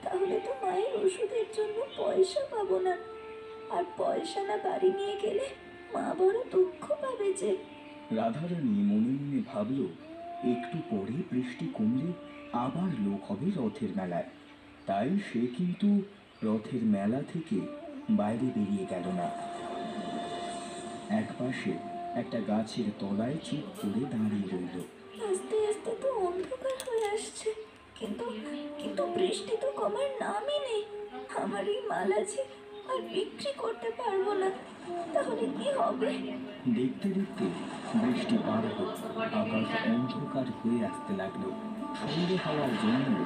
তাহলে তো মায়ের ওষুধের জন্য পয়সা পাবো না, আর পয়সা না বাড়ি নিয়ে গেলে মা বড় দুঃখ পাবে যে। রাধারানী মনে মনে ভাবল, একটু পরে বৃষ্টি কমলে আবার লোক হবে রথের মেলায়। তাই সে কিন্তু রথের মেলা থেকে বাইরে বেরিয়ে গেল না। একপাশে একটা গাছের তলায় চুপ করে দাঁড়িয়ে রইল। আস্তে আস্তে তো অন্ধকার হয়ে আসছে, কিন্তু কিন্তু বৃষ্টি তো কমার নামই নেই। আমার এই মালা যে আর বিক্রি করতে পারবো না, তাহলে কি হবে? দেখতে দেখতে বৃষ্টি পার হল, আকাশ অন্ধকার হয়ে আসতে লাগলো। সন্ধে হওয়ার জন্য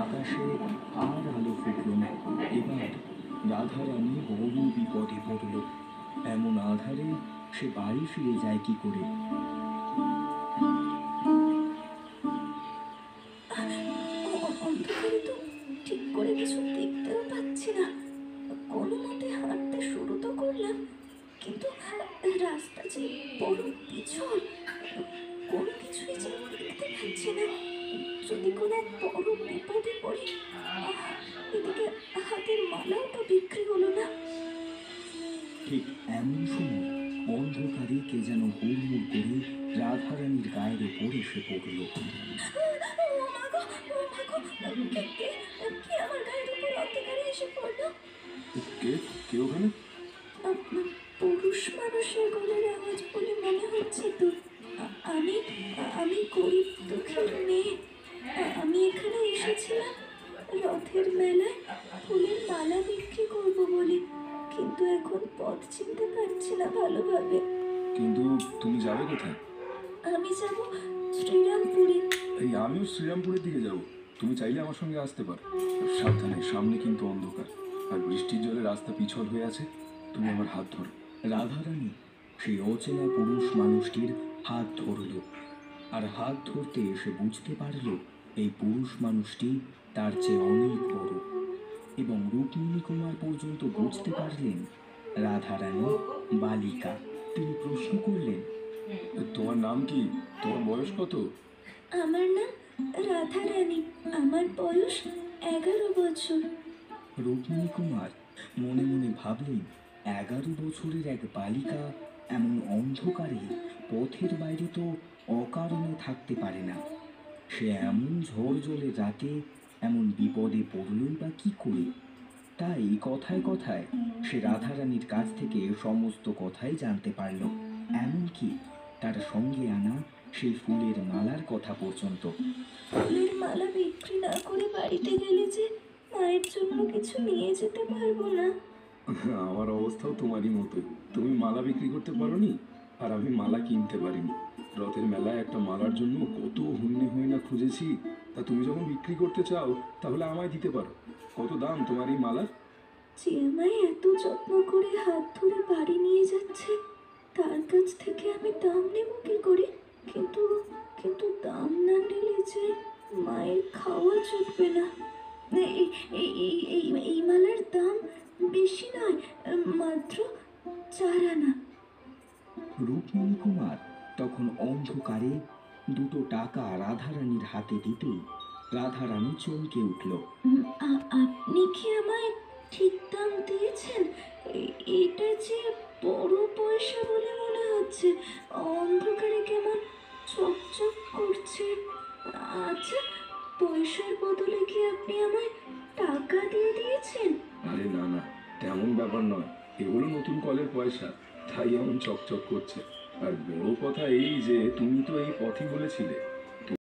আকাশে আর আলো ফুটল না। এবার রাধারানী বড় বিপদে পড়ল। এমন আধারে সে বাড়ি ফিরে যায় কি করে? অন্ধকারে তো ঠিক করে কিছু দেখতেও পাচ্ছি না। কোনো মতে হাঁটতে শুরু তো করলাম, কিন্তু রাস্তা যে বড় পিছল, কোনো কিছুই যে দেখতে পাচ্ছি না। যদি কোনো বড় বিপদে পড়ি। এদিকে হাতের মালাও তো বিক্রি হলো না। ঠিক এমন সময় অন্ধকারে কে যেন হুড়মুড় করে রাধারানীর গায়ের ওপর এসে পড়ল। ও মা গো, ও মা গো, কে আমার গায়ের উপর অন্ধকারে এসে পড়লো? কে কে ওখানে? পুরুষ মানুষের গলার আওয়াজ বলে মনে হচ্ছে তো। আমি আমি গরিব দুঃখীর মেয়ে। আমি এখানে এসেছিলাম রথের মেলায় ফুলের মালা বিক্রি করব বলে, কিন্তু এখন পথ চিনতে পারছি না ভালোভাবে। কিন্তু তুমি যাবে কোথায়? আমি যাব শ্রীরামপুরে। এই আমিও শ্রীরামপুরের দিকে যাব। তুমি চাইলে আমার সঙ্গে আসতে পারো। সাবধানে, সামনে কিন্তু অন্ধকার, আর বৃষ্টির জলে রাস্তা পিছল হয়ে আছে। তুমি আমার হাত ধরো। রাধারানী সেই অচেনা পুরুষ মানুষটির হাত ধরল, আর হাত ধরতে সে বুঝতে পারল এই পুরুষ মানুষটি তার চেয়ে অনেক বড়। এবং রুক্মিণী কুমার পর্যন্ত বুঝতে পারলেন রাধারানী বালিকা। তিনি প্রশ্ন করলেন, তোমার নাম কি? তোমার বয়স কত? আমার নাম রাধারানী। আমার বয়স 11 বছর। রুক্মিণী কুমার মনে মনে ভাবলেন, 11 বছরের এক বালিকা এমন অন্ধকারে পথের বাইরে তো অকারণে থাকতে পারে না। সে এমন ঝড় জলের রাতে এমন বিপদে পড়লই বা কি করে? তাই কথায় কথায় সে রাধারানীর কাছ থেকে সমস্ত কথাই জানতে পারল, এমনকি তার সঙ্গে আনা সেই ফুলের মালার কথা পর্যন্ত। ফুলের মালা বিক্রি না করে বাড়িতে গেলে যে মায়ের জন্য কিছু নিয়ে যেতে পারবো না। আমার অবস্থাও তোমারই মতো। তুমি মালা বিক্রি করতে পারোনি, আর আমি মালা কিনতে পারিনি। রথের মেলায় একটা মালার জন্য কত হন্যে হয়ে না খুঁজেছি। তা তুমি যখন বিক্রি করতে চাও, তাহলে আমায় দিতে পারো। কত দাম তোমার এই মালার? যে আমায় এত যত্ন করে হাত ধরে বাড়ি নিয়ে যাচ্ছে, তার কাছ থেকে আমি দাম নেব কি করে? কিন্তু কিন্তু দাম না নিলে যে মায়ের খাওয়া জুটবে না। এই এই এই এই এই মালার দাম বেশি নয়, মাত্র 4 আনা। রুক্মিণী কুমার তখন অন্ধকারে দুটো টাকা রাধারানীর হাতে দিতেই রাধারানী চমকে উঠল। আপনি কি আমায় ঠিক দাম দিয়েছেন? এটা যে বড় পয়সা বলে মনে হচ্ছে। অন্ধকারে কেমন চকচক করছে। আচ্ছা, পয়সার বদলে কি আপনি আমায় টাকা দিয়ে দিয়েছেন? আরে না না, তেমন ব্যাপার নয়। এগুলো নতুন কলের পয়সা, তাই এমন চকচক করছে। আর বড় কথা এই যে তুমি তো এই পথই বলেছিলে।